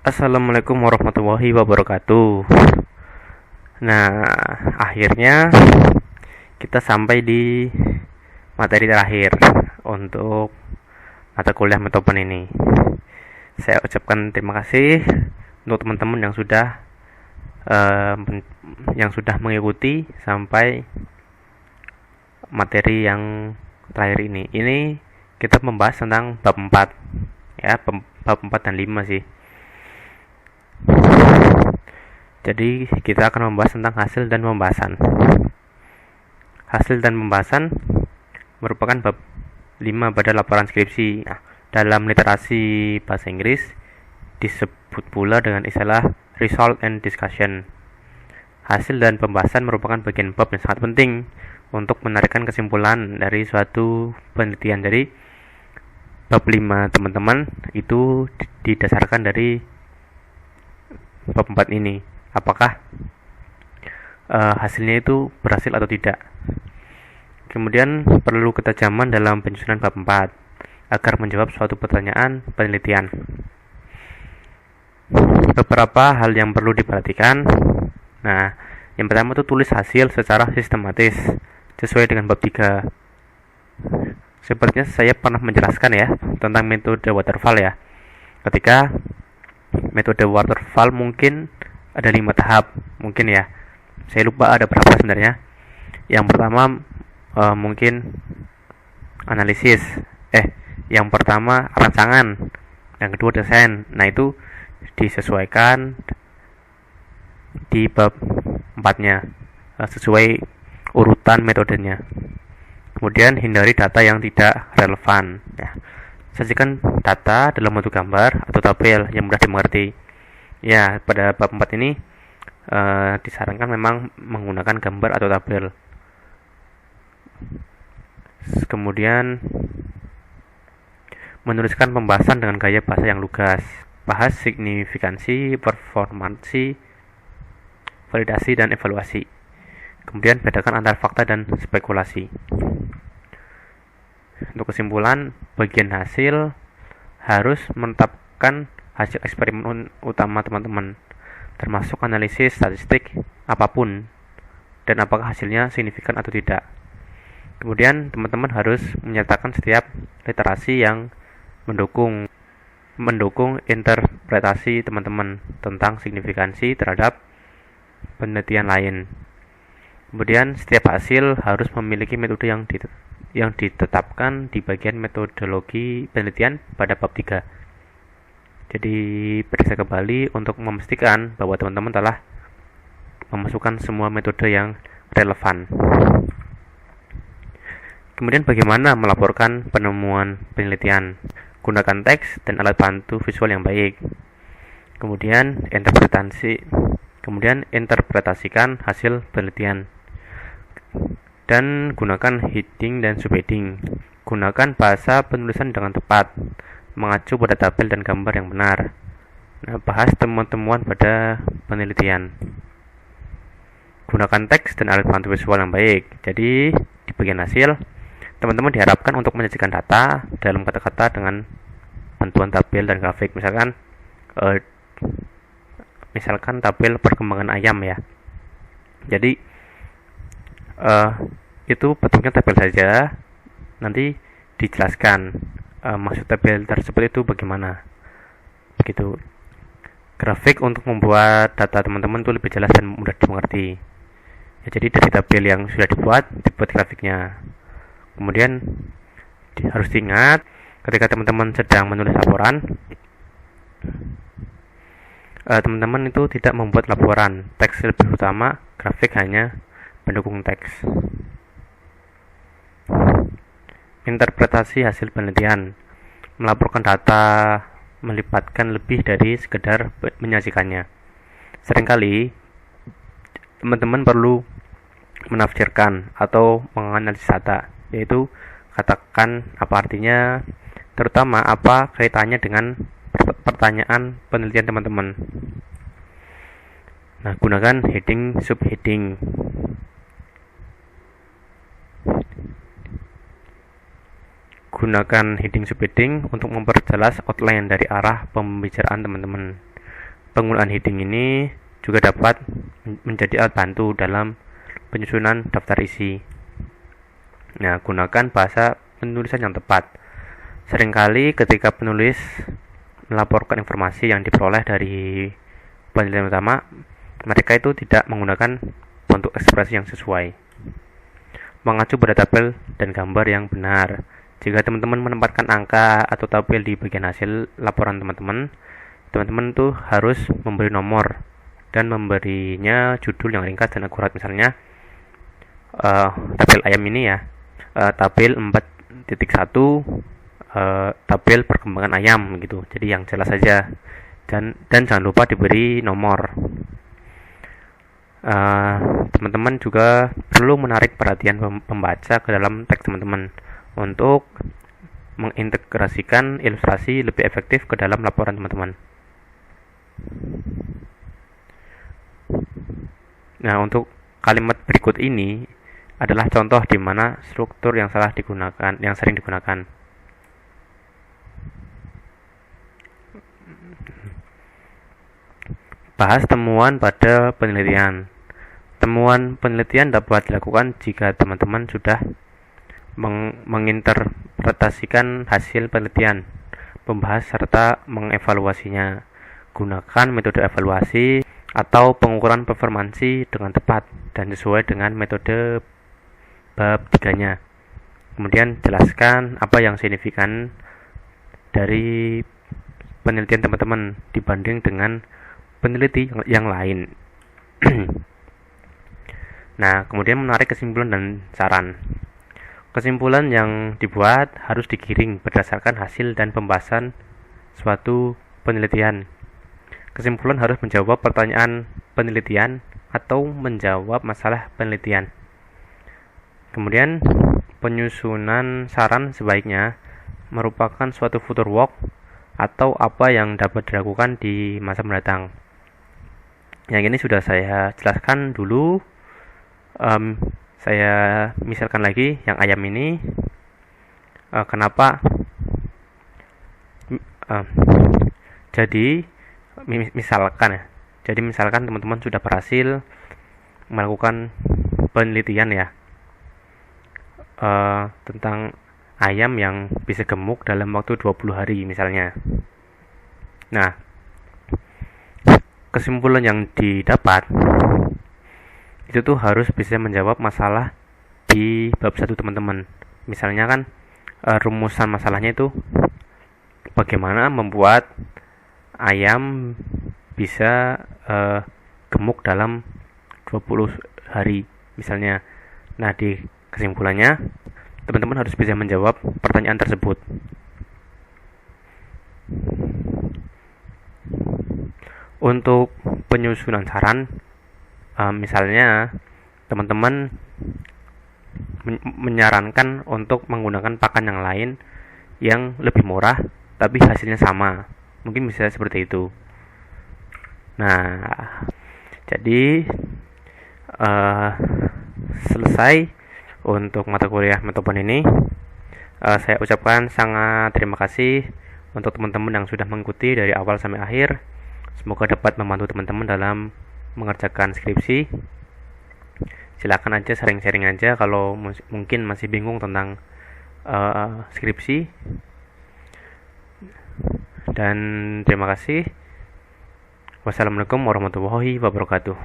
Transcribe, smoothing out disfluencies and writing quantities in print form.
Assalamualaikum warahmatullahi wabarakatuh. Nah, akhirnya kita sampai di materi terakhir untuk mata kuliah Metopen ini. Saya ucapkan terima kasih untuk teman-teman yang sudah mengikuti sampai materi yang terakhir ini. Ini kita membahas tentang bab 4 ya, bab 4 dan 5 sih. Jadi kita akan membahas tentang hasil dan pembahasan. Hasil dan pembahasan merupakan bab 5 pada laporan skripsi. Nah, dalam literasi bahasa Inggris disebut pula dengan istilah result and discussion. Hasil dan pembahasan merupakan bagian bab yang sangat penting untuk menarikkan kesimpulan dari suatu penelitian. Jadi bab 5 teman-teman itu didasarkan dari bab 4 ini. Apakah hasilnya itu berhasil atau tidak. Kemudian perlu ketajaman dalam penyusunan bab 4 agar menjawab suatu pertanyaan penelitian. Beberapa hal yang perlu diperhatikan. Nah, yang pertama itu tulis hasil secara sistematis sesuai dengan bab 3. Sepertinya saya pernah menjelaskan ya tentang metode waterfall ya. Ketika metode waterfall mungkin ada 5 tahap mungkin ya, saya lupa ada berapa sebenarnya. Yang pertama mungkin analisis, yang pertama rancangan, yang kedua desain. Nah, itu disesuaikan di bab 4-nya sesuai urutan metodenya. Kemudian hindari data yang tidak relevan ya. Sajikan data dalam bentuk gambar atau tabel yang mudah dimengerti. Ya, pada bab 4 ini disarankan memang menggunakan gambar atau tabel. Kemudian menuliskan pembahasan dengan gaya bahasa yang lugas. Bahas signifikansi, performansi, validasi, dan evaluasi. Kemudian bedakan antara fakta dan spekulasi. Untuk kesimpulan, bagian hasil harus menetapkan hasil eksperimen utama teman-teman, termasuk analisis statistik apapun dan apakah hasilnya signifikan atau tidak. Kemudian teman-teman harus menyertakan setiap literasi yang mendukung interpretasi teman-teman tentang signifikansi terhadap penelitian lain. Kemudian setiap hasil harus memiliki metode yang ditetapkan di bagian metodologi penelitian pada bab 3. Jadi periksa kembali untuk memastikan bahwa teman-teman telah memasukkan semua metode yang relevan. Kemudian bagaimana melaporkan penemuan penelitian? Gunakan teks dan alat bantu visual yang baik. Kemudian interpretasikan hasil penelitian. Dan gunakan heading dan subheading. Gunakan bahasa penulisan dengan tepat, mengacu pada tabel dan gambar yang benar. Nah, bahas temuan-temuan pada penelitian. Gunakan teks dan alat bantu visual yang baik. Jadi di bagian hasil, teman-teman diharapkan untuk menyajikan data dalam kata-kata dengan bantuan tabel dan grafik. Misalkan tabel perkembangan ayam ya. Jadi itu bentuknya tabel saja. Nanti dijelaskan maksud tabel tersebut itu bagaimana. Begitu. Grafik untuk membuat data teman-teman itu lebih jelas dan mudah dimengerti. Ya, jadi dari tabel yang sudah dibuat grafiknya. Kemudian harus diingat ketika teman-teman sedang menulis laporan, teman-teman itu tidak membuat laporan, teks lebih utama, grafik hanya pendukung teks. Interpretasi hasil penelitian. Melaporkan data melibatkan lebih dari sekedar menyajikannya. Seringkali teman-teman perlu menafsirkan atau menganalisis data, yaitu katakan apa artinya, terutama apa kaitannya dengan pertanyaan penelitian teman-teman. Nah, gunakan heading subheading. Gunakan heading subheading untuk memperjelas outline dari arah pembicaraan teman-teman. penggunaan heading ini juga dapat menjadi alat bantu dalam penyusunan daftar isi. Nah, gunakan bahasa penulisan yang tepat. Seringkali ketika penulis melaporkan informasi yang diperoleh dari penelitian utama, mereka itu tidak menggunakan bentuk ekspresi yang sesuai. Mengacu pada tabel dan gambar yang benar. Jika teman-teman menempatkan angka atau tabel di bagian hasil laporan teman-teman tuh harus memberi nomor dan memberinya judul yang ringkas dan akurat. Misalnya tabel ayam ini ya, tabel 4.1, tabel perkembangan ayam gitu. Jadi yang jelas saja, dan jangan lupa diberi nomor. Teman-teman juga perlu menarik perhatian pembaca ke dalam teks teman-teman untuk mengintegrasikan ilustrasi lebih efektif ke dalam laporan teman-teman. Nah, untuk kalimat berikut ini adalah contoh di mana struktur yang sering digunakan. Bahas temuan pada penelitian. Temuan penelitian dapat dilakukan jika teman-teman sudah menginterpretasikan hasil penelitian, membahas serta mengevaluasinya. Gunakan metode evaluasi atau pengukuran performansi dengan tepat dan sesuai dengan metode bab 3-nya. Kemudian jelaskan apa yang signifikan dari penelitian teman-teman dibanding dengan peneliti yang lain. Nah, kemudian menarik kesimpulan dan saran. Kesimpulan yang dibuat harus digiring berdasarkan hasil dan pembahasan suatu penelitian. Kesimpulan harus menjawab pertanyaan penelitian atau menjawab masalah penelitian. Kemudian, penyusunan saran sebaiknya merupakan suatu future work atau apa yang dapat dilakukan di masa mendatang. Yang ini sudah saya jelaskan dulu. Saya misalkan lagi yang ayam ini, kenapa jadi misalkan teman-teman sudah berhasil melakukan penelitian ya, tentang ayam yang bisa gemuk dalam waktu 20 hari misalnya. Nah, kesimpulan yang didapat itu tuh harus bisa menjawab masalah di bab 1 teman-teman. Misalnya kan rumusan masalahnya itu bagaimana membuat ayam bisa gemuk dalam 20 hari misalnya. Nah, di kesimpulannya teman-teman harus bisa menjawab pertanyaan tersebut. Untuk penyusunan saran, misalnya teman-teman menyarankan untuk menggunakan pakan yang lain yang lebih murah tapi hasilnya sama, mungkin bisa seperti itu. Nah, jadi selesai untuk mata kuliah Metopon ini. Saya ucapkan sangat terima kasih untuk teman-teman yang sudah mengikuti dari awal sampai akhir. Semoga dapat membantu teman-teman dalam mengerjakan skripsi. Silakan aja sharing-sharing aja kalau mungkin masih bingung tentang skripsi. Dan terima kasih. Wassalamualaikum warahmatullahi wabarakatuh.